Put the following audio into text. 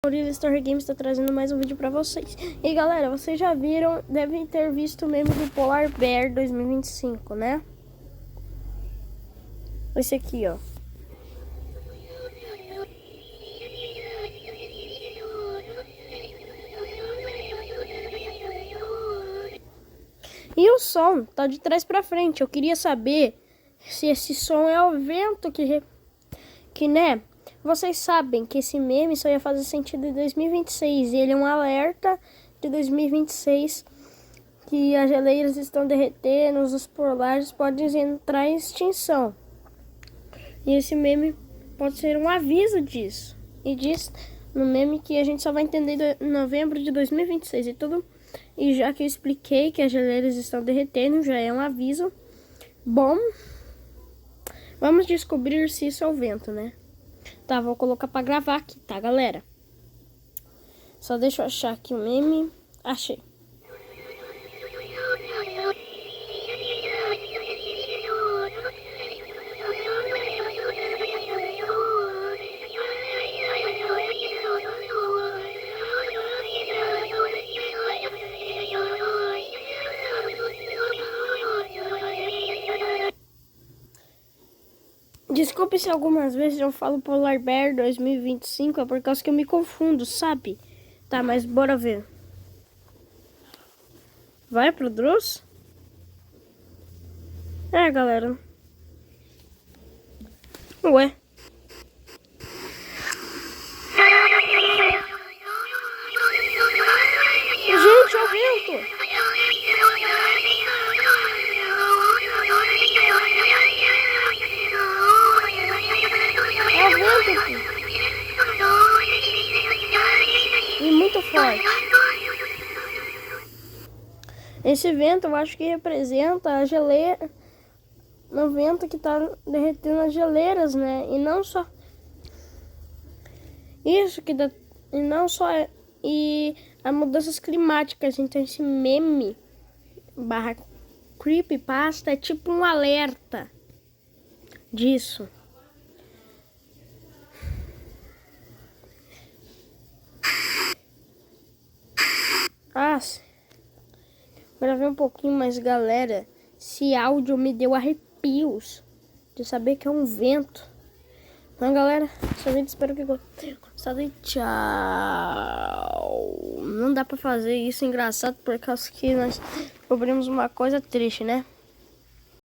Maurílio Story Games está trazendo mais um vídeo pra vocês. E galera, vocês já viram, devem ter visto o meme do Polar Bear 2025, né? Esse aqui, ó. E o som tá de trás pra frente. Eu queria saber se esse som é o vento que né? Vocês sabem que esse meme só ia fazer sentido em 2026. E ele é um alerta de 2026 que as geleiras estão derretendo, os polares podem entrar em extinção. E esse meme pode ser um aviso disso. E diz no meme que a gente só vai entender em novembro de 2026. E já que eu expliquei que as geleiras estão derretendo, já é um aviso. Bom, vamos descobrir se isso é o vento, né? Tá, vou colocar pra gravar aqui, tá, galera? Só deixa eu achar aqui o meme. Achei. Desculpe se algumas vezes eu falo Polar Bear 2025, é por causa que eu me confundo, sabe? Tá, mas bora ver. Vai pro Dross? É, galera. Ué. Gente, é o vento! E muito forte. Esse vento eu acho que representa a geleira, o vento que tá derretendo as geleiras, né? E não só isso que dá, e não só e as mudanças climáticas. Então esse meme barra creepypasta é tipo um alerta disso. Gravei um pouquinho, mas galera, esse áudio me deu arrepios de saber que é um vento. Então galera, esse vídeo espero que tenham gostado e tchau. Não dá pra fazer isso engraçado por causa que nós cobrimos uma coisa triste, né?